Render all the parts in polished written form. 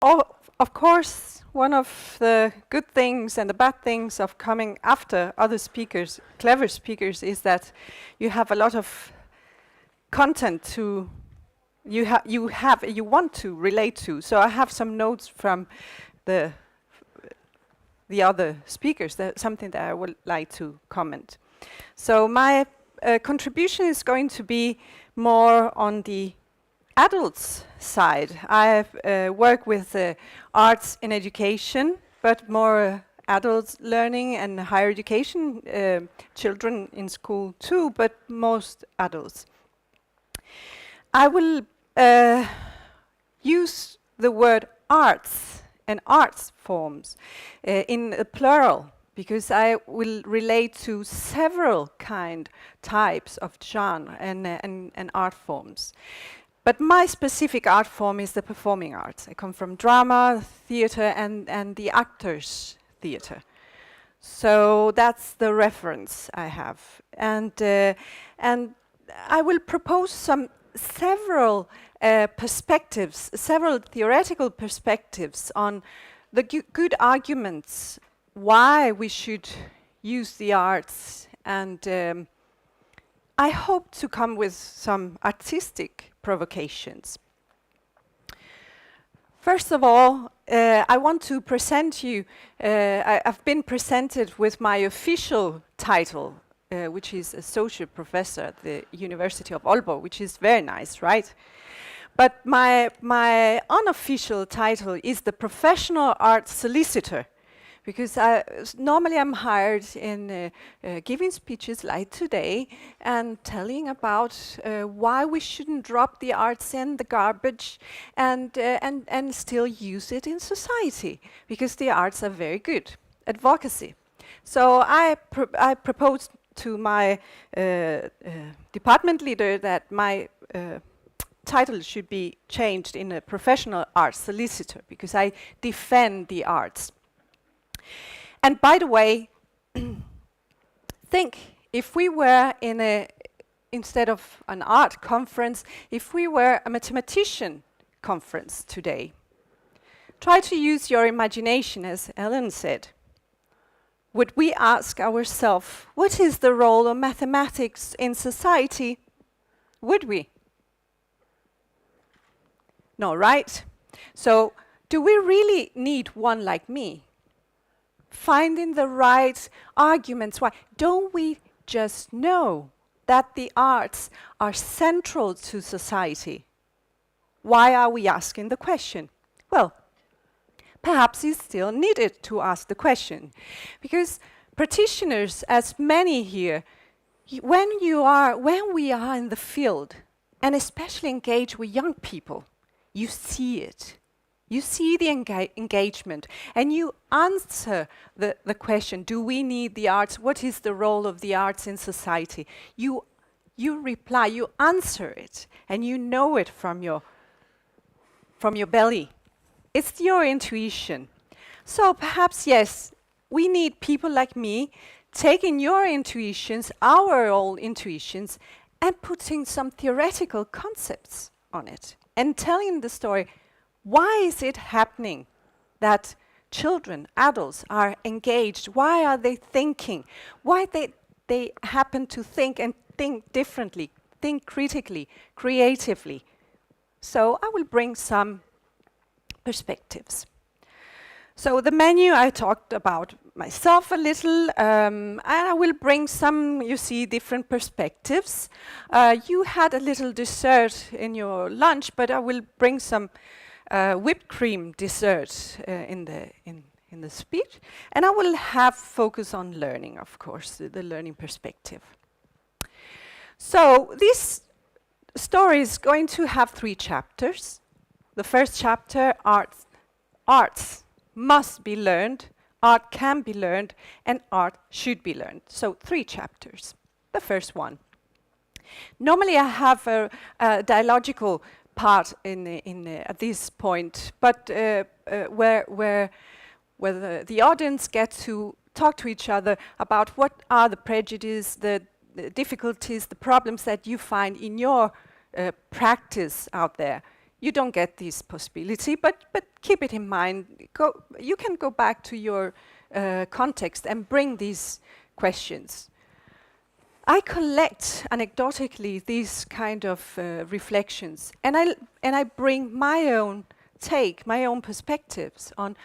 of course, one of the good things and the bad things of coming after other speakers, clever speakers, is that you have a lot of content to you want to relate to. So I have some notes from the other speakers, something that I would like to comment. So my contribution is going to be more on the adults side. I work with arts in education, but more adults learning and higher education, children in school too, but most adults. I will use the word arts and arts forms in a plural, because I will relate to several types of genre and art forms. But my specific art form is the performing arts. I come from drama, theater, and the actors' theater. So that's the reference I have. And I will propose several perspectives, several theoretical perspectives on the good arguments why we should use the arts, and I hope to come with some artistic provocations. First of all, I want to present you, I've been presented with my official title, which is associate professor at the University of Aalborg, which is very nice, right? But my unofficial title is the professional art solicitor, because normally I'm hired in giving speeches like today and telling about why we shouldn't drop the arts in the garbage and still use it in society, because the arts are very good. Advocacy. So I proposed to my department leader that my title should be changed in a professional art solicitor, because I defend the arts. And by the way, think if we were instead of an art conference, if we were a mathematician conference today, try to use your imagination, as Ellen said. Would we ask ourselves, what is the role of mathematics in society? Would we? No, right? So, do we really need one like me? Finding the right arguments. Why? Don't we just know that the arts are central to society? Why are we asking the question? Well, perhaps it's still needed to ask the question, because practitioners, as many here, when we are in the field, and especially engage with young people, you see it. You see the engagement, and you answer the question, do we need the arts? What is the role of the arts in society? You reply, you answer it, and you know it from your belly. It's your intuition. So perhaps, yes, we need people like me taking your intuitions, our old intuitions, and putting some theoretical concepts on it, and telling the story. Why is it happening that children, adults are engaged? Why are they thinking? Why they happen to think and think differently, think critically, creatively? So I will bring some perspectives. So the menu, I talked about myself a little, and I will bring some, you see, different perspectives. You had a little dessert in your lunch, but I will bring some whipped cream dessert in the speech, and I will have focus on learning, of course, the learning perspective. So this story is going to have 3 chapters. The first chapter, arts must be learned, art can be learned, and art should be learned. So 3 chapters. The first one. Normally I have a dialogical part at this point, but where the audience gets to talk to each other about what are the prejudices, the difficulties, the problems that you find in your practice out there. you don't get this possibility, but keep it in mind. You can go back to your context and bring these questions. I collect anecdotically these kind of reflections, and I bring my own take, my own perspectives on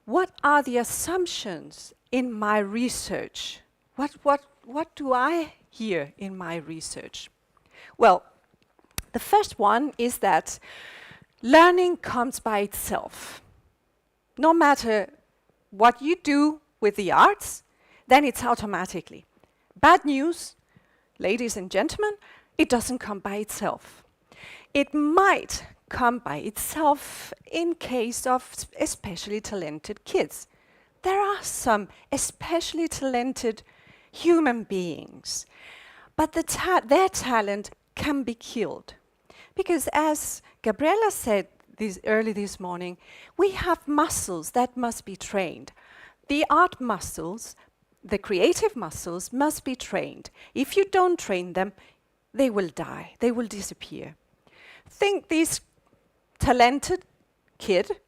what are the assumptions in my research. What do I hear in my research? Well, the first one is that learning comes by itself. No matter what you do with the arts, then it's automatically. Bad news, ladies and gentlemen, it doesn't come by itself. It might come by itself in case of especially talented kids. There are some especially talented human beings, but their talent can be killed. Because as Gabriella said early this morning, we have muscles that must be trained. The art muscles, the creative muscles must be trained. If you don't train them, they will die, they will disappear. Think this talented kid,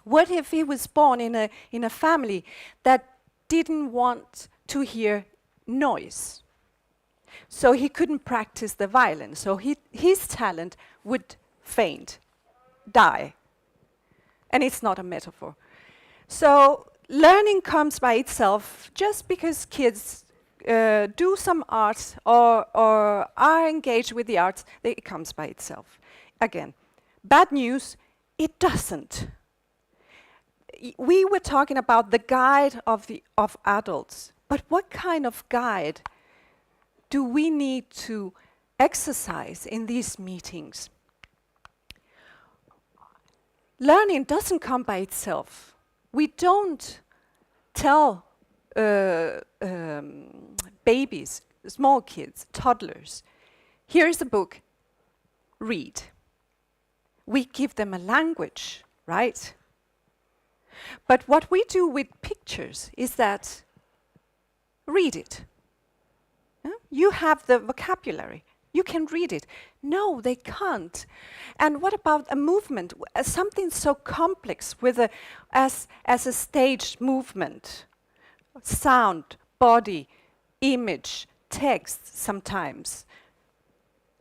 what if he was born in a family that didn't want to hear noise? So he couldn't practice the violin, so his talent would faint, die. And it's not a metaphor. So learning comes by itself just because kids do some art or are engaged with the arts, it comes by itself. Again, bad news, it doesn't. We were talking about the guide of adults, but what kind of guide do we need to exercise in these meetings? Learning doesn't come by itself. We don't tell babies, small kids, toddlers, here's a book, read. We give them a language, right? But what we do with pictures is that read it. You have the vocabulary. You can read it. No, they can't. And what about a movement? Something so complex as a staged movement. Sound, body, image, text sometimes.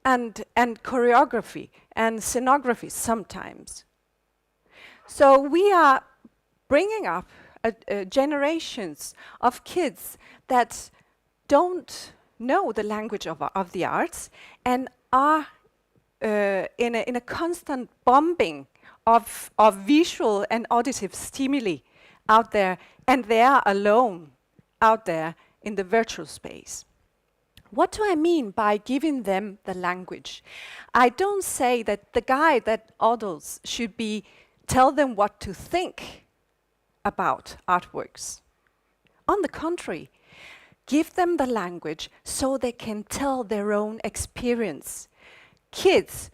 And choreography and scenography sometimes. So we are bringing up generations of kids that don't know the language of the arts and are in a constant bombing of visual and auditive stimuli out there, and they are alone out there in the virtual space. What do I mean by giving them the language? I don't say that the guide that adults should be tell them what to think about artworks. On the contrary, give them the language so they can tell their own experience. Kids,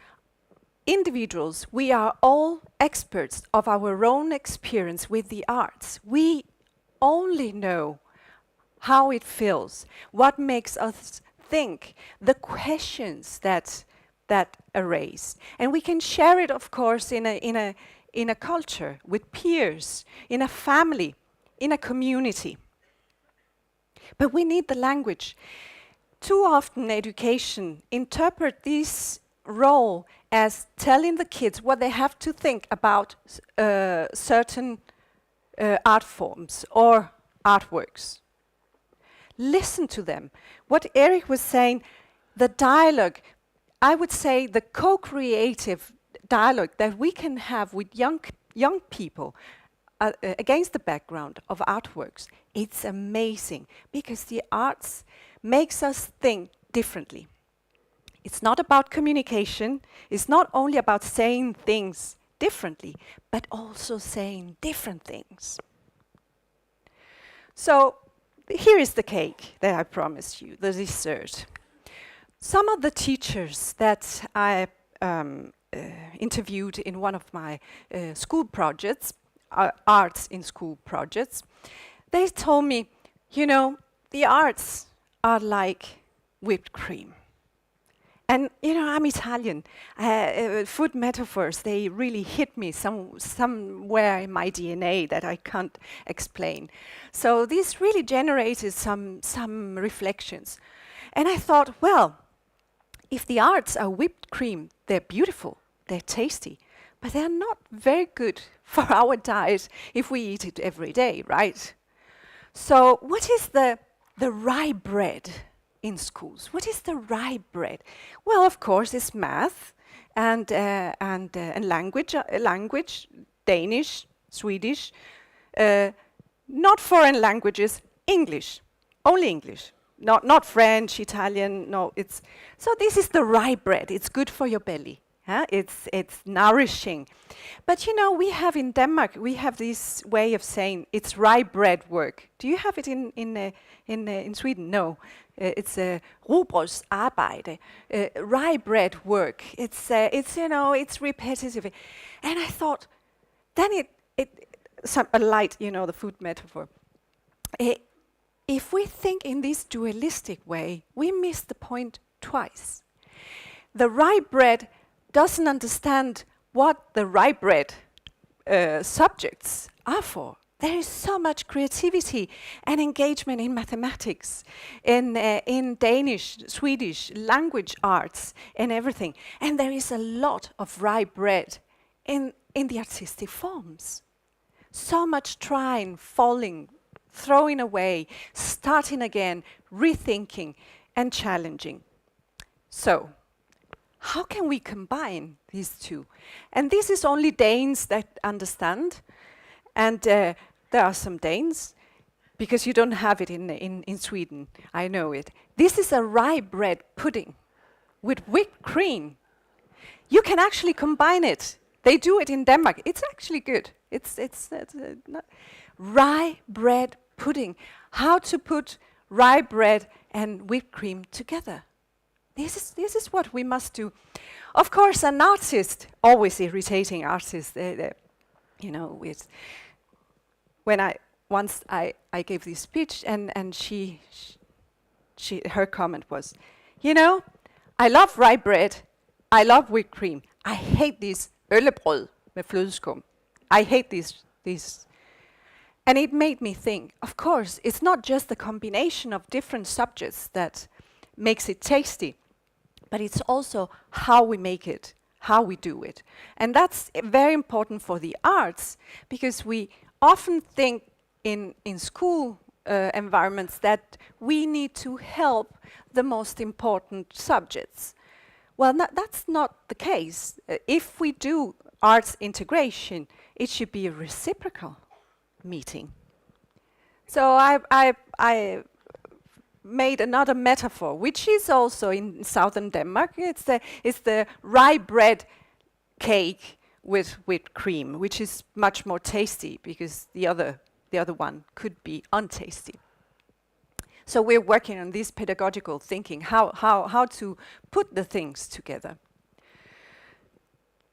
individuals, we are all experts of our own experience with the arts. We only know how it feels, what makes us think, the questions that are raised. And we can share it, of course, in a culture, with peers, in a family, in a community. But we need the language. Too often education interpret this role as telling the kids what they have to think about certain art forms or artworks. Listen to them. What Eric was saying, the dialogue, I would say the co-creative dialogue that we can have with young people against the background of artworks, it's amazing because the arts makes us think differently. It's not about communication, it's not only about saying things differently, but also saying different things. So here is the cake that I promised you, the dessert. Some of the teachers that I interviewed in one of my school projects, arts in school projects, they told me, you know, the arts are like whipped cream. And you know, I'm Italian. Food metaphors, they really hit me somewhere in my DNA that I can't explain. So this really generated some reflections. And I thought, well, if the arts are whipped cream, they're beautiful, they're tasty, but they're not very good for our diet if we eat it every day, right? So what is the rye bread in schools? What is the rye bread? Well, of course, it's math and language, Danish, Swedish, not foreign languages, English, only English. Not French, Italian, no, it's... So this is the rye bread, it's good for your belly. Huh? It's nourishing. But you know, we have in Denmark, we have this way of saying it's rye bread work. Do you have it in Sweden? No. It's rugbrødsarbejde. Rye bread work. It's you know, it's repetitive. And I thought, then a light, you know, the food metaphor. If we think in this dualistic way, we miss the point twice. The rye bread doesn't understand what the rye bread subjects are for. There is so much creativity and engagement in mathematics, in Danish, Swedish, language arts, and everything. And there is a lot of rye bread in the artistic forms. So much trying, falling, throwing away, starting again, rethinking, and challenging. So, how can we combine these two? And this is only Danes that understand. And there are some Danes, because you don't have it in Sweden. I know it. This is a rye bread pudding with whipped cream. You can actually combine it. They do it in Denmark. It's actually good. It's not rye bread pudding. How to put rye bread and whipped cream together. This is what we must do. Of course, an artist, always irritating artist, you know, when I gave this speech, and her comment was, you know, I love rye bread, I love whipped cream. I hate this øllebrød med flødeskum. I hate these. And it made me think, of course, it's not just the combination of different subjects that makes it tasty, but it's also how we make it, how we do it. And that's very important for the arts, because we often think in school environments that we need to help the most important subjects. Well, that's not the case. If we do arts integration, it should be a reciprocal meeting. So I made another metaphor, which is also in southern Denmark. It's the rye bread cake with whipped cream, which is much more tasty because the other one could be untasty. So we're working on this pedagogical thinking, how to put the things together.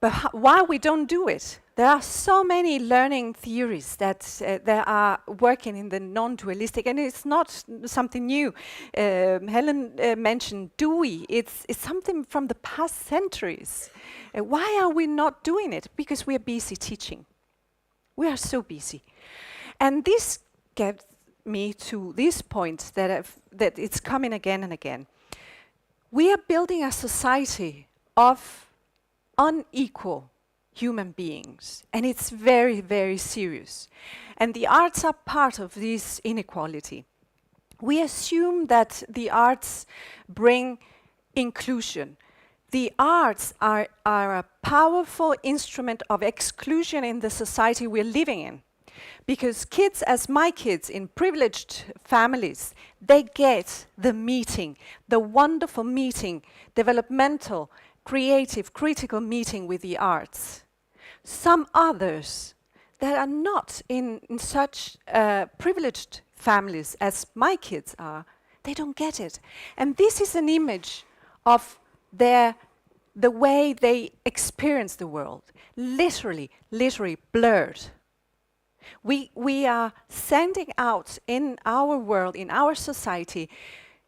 But why we don't do it? There are so many learning theories that are working in the non-dualistic, and it's not something new. Helen mentioned Dewey. It's something from the past centuries. Why are we not doing it? Because we are busy teaching. We are so busy. And this gets me to this point that it's coming again and again. We are building a society of unequal human beings, and it's very, very serious. And the arts are part of this inequality. We assume that the arts bring inclusion. The arts are a powerful instrument of exclusion in the society we're living in. Because kids, as my kids in privileged families, they get the meeting, the wonderful meeting, developmental, creative, critical meeting with the arts. Some others that are not in such privileged families as my kids are, they don't get it. And this is an image of the way they experience the world, literally blurred. We are sending out in our world, in our society,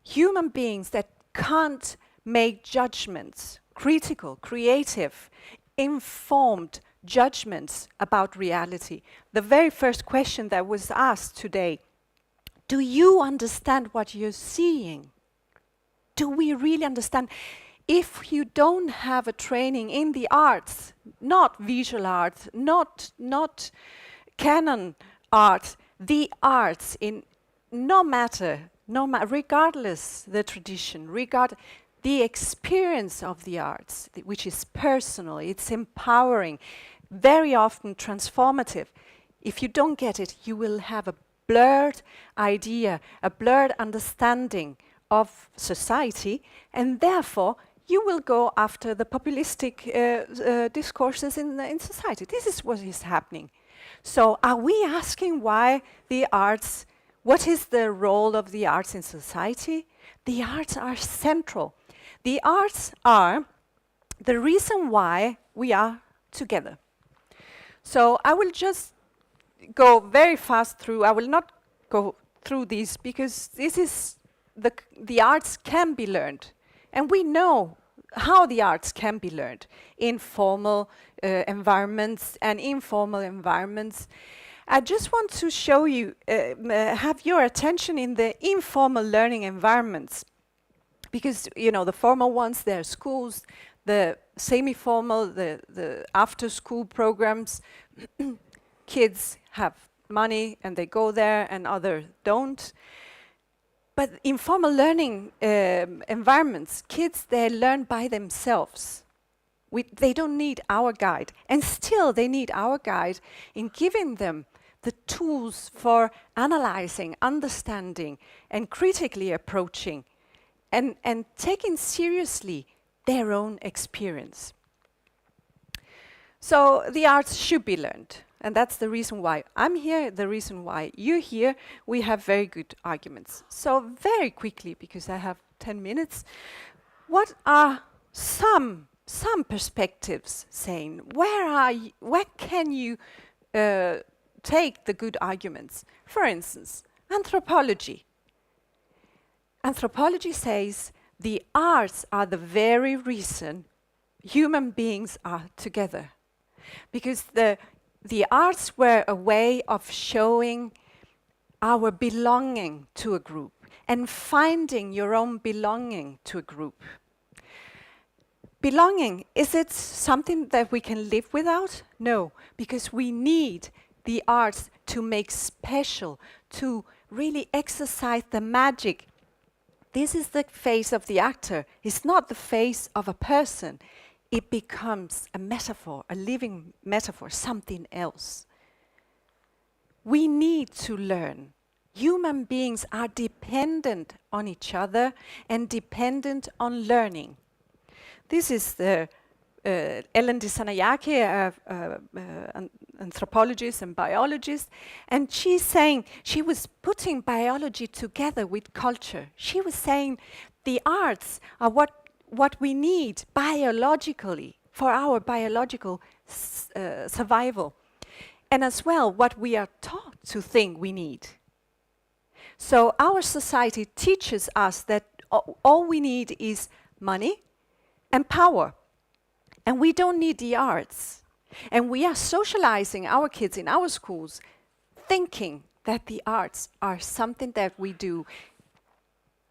human beings that can't make judgments, critical, creative, informed judgments about reality. The very first question that was asked today, do you understand what you're seeing? Do we really understand? If you don't have a training in the arts, not visual arts, not canon art, the arts in regardless the tradition, the experience of the arts, which is personal, it's empowering, very often transformative. If you don't get it, you will have a blurred idea, a blurred understanding of society, and therefore you will go after the populistic discourses in society. This is what is happening. So are we asking why the arts, what is the role of the arts in society? The arts are central. The arts are the reason why we are together. So I will just go very fast through. I will not go through these because this is the arts can be learned. And we know how the arts can be learned in formal environments and informal environments. I just want to show you, have your attention in the informal learning environments. Because, you know, the formal ones, they're schools, the semi-formal, the after-school programs, kids have money and they go there and others don't. But informal learning environments, kids, they learn by themselves. They don't need our guide. And still they need our guide in giving them the tools for analyzing, understanding, and critically approaching, and taking seriously their own experience. So the arts should be learned. And that's the reason why I'm here, the reason why you're here. We have very good arguments. So very quickly, because I have 10 minutes, what are some perspectives saying? Where can you take the good arguments? For instance, anthropology. Anthropology says the arts are the very reason human beings are together. Because the arts were a way of showing our belonging to a group and finding your own belonging to a group. Belonging, is it something that we can live without? No, because we need the arts to make special, to really exercise the magic. This is the face of the actor. It's not the face of a person. It becomes a metaphor, a living metaphor, something else. We need to learn. Human beings are dependent on each other and dependent on learning. This is the Ellen Dissanayake, an anthropologist and biologist, and she's saying, she was putting biology together with culture. She was saying the arts are what we need biologically for our biological survival, and as well what we are taught to think we need. So our society teaches us that all we need is money and power, and we don't need the arts. And we are socializing our kids in our schools thinking that the arts are something that we do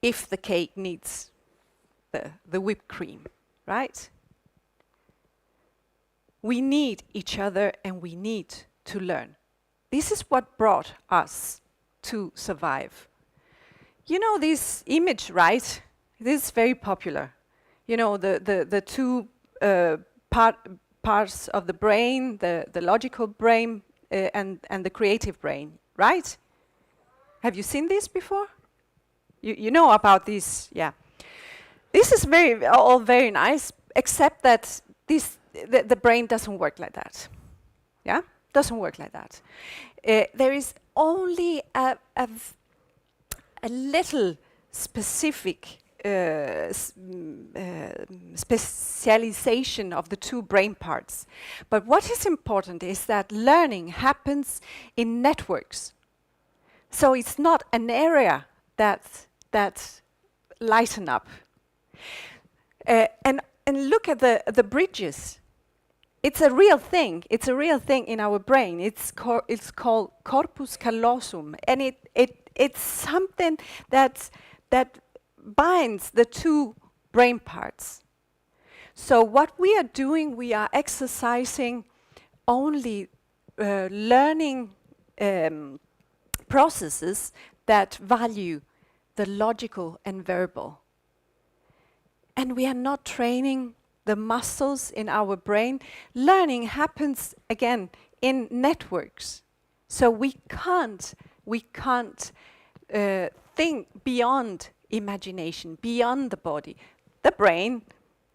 if the cake needs the whipped cream, right? We need each other and we need to learn. This is what brought us to survive. You know this image, right? This is very popular. You know, the two parts of the brain, the logical brain and the creative brain, right? Have you seen this before? You know about this, yeah. This is all very nice, except that the brain doesn't work like that. Yeah, doesn't work like that. There is only a little specific specialization of the two brain parts. But what is important is that learning happens in networks. So it's not an area that lighten up. And look at the bridges. It's a real thing. It's a real thing in our brain. It's called corpus callosum, and it's something that binds the two brain parts. So what we are doing, we are exercising only learning processes that value the logical and verbal. And we are not training the muscles in our brain. Learning happens, again, in networks. So we can't think beyond imagination, beyond the body. The brain,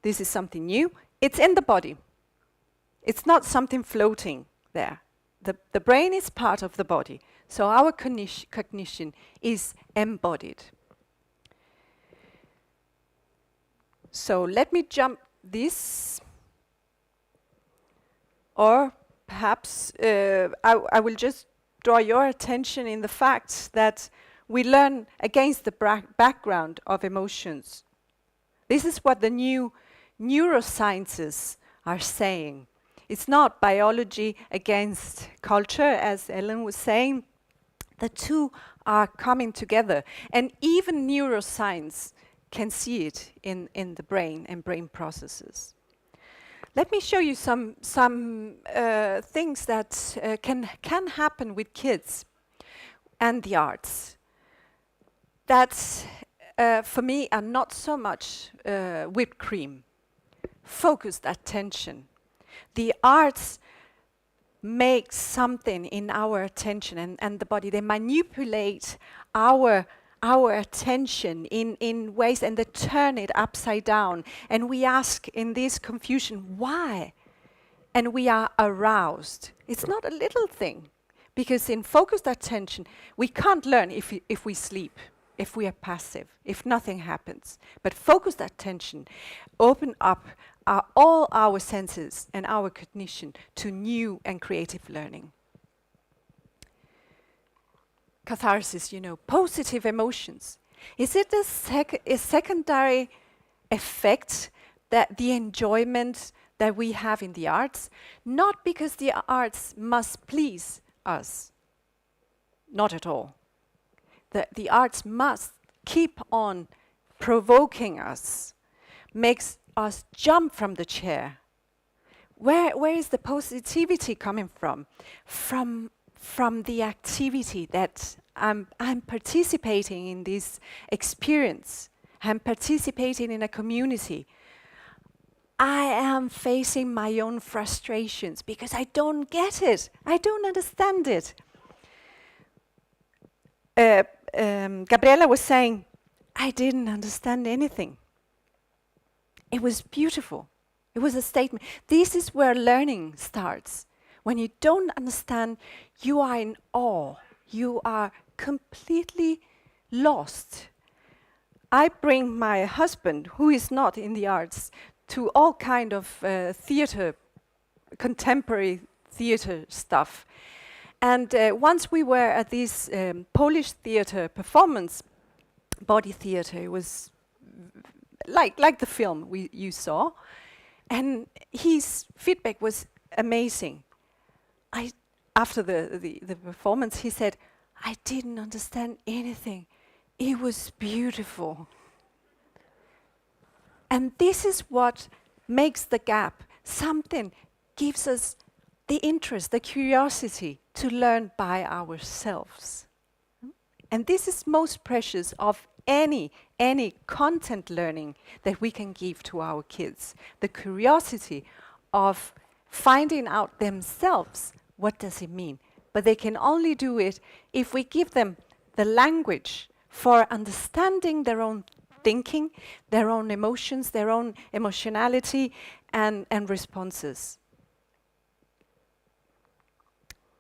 this is something new, it's in the body. It's not something floating there. The brain is part of the body. So our cognition is embodied. So let me jump this, or perhaps I will just draw your attention in the fact that we learn against the background of emotions. This is what the new neurosciences are saying. It's not biology against culture, as Ellen was saying. The two are coming together, and even neuroscience can see it in the brain and brain processes. Let me show you some things that can happen with kids and the arts that for me are not so much whipped cream. Focused attention. The arts make something in our attention and the body. They manipulate our attention in ways, and they turn it upside down. And we ask in this confusion, why? And we are aroused. It's not a little thing, because in focused attention, we can't learn if we sleep, if we are passive, if nothing happens. But focused attention open up all our senses and our cognition to new and creative learning. Catharsis, positive emotions. Is it a secondary effect that the enjoyment that we have in the arts? Not because the arts must please us. Not at all. The arts must keep on provoking us, makes us jump from the chair. Where is the positivity coming from? From the activity that I'm participating in this experience. I'm participating in a community. I am facing my own frustrations because I don't get it. I don't understand it. Gabriela was saying, I didn't understand anything. It was beautiful. It was a statement. This is where learning starts. When you don't understand, you are in awe. You are completely lost. I bring my husband, who is not in the arts, to all kind of theater, contemporary theater stuff. And once we were at this Polish theater performance, body theater. It was like the film you saw. And his feedback was amazing. After the performance, he said, I didn't understand anything. It was beautiful. And this is what makes the gap. Something gives us the interest, the curiosity to learn by ourselves. And this is most precious of any content learning that we can give to our kids. The curiosity of finding out themselves, what does it mean? But they can only do it if we give them the language for understanding their own thinking, their own emotions, their own emotionality and responses.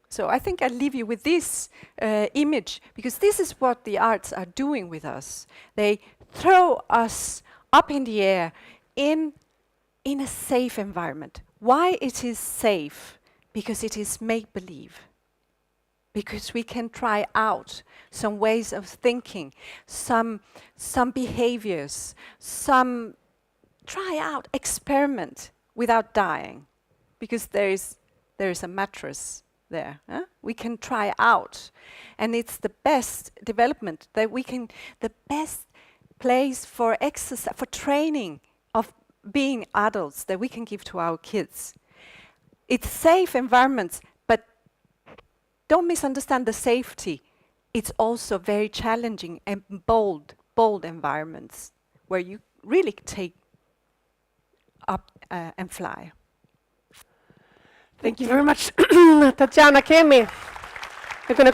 So I think I'll leave you with this image, because this is what the arts are doing with us. They throw us up in the air in a safe environment. Why it is safe? Because it is make-believe. Because we can try out some ways of thinking, some behaviors, some try out, experiment without dying, because there is a mattress there. We can try out, and it's the best development that we can, the best place for exercise, for training of being adults that we can give to our kids. It's safe environments, but don't misunderstand the safety. It's also very challenging and bold environments where you really take up and fly. Thank you very much, Tatiana Chemi. You're going to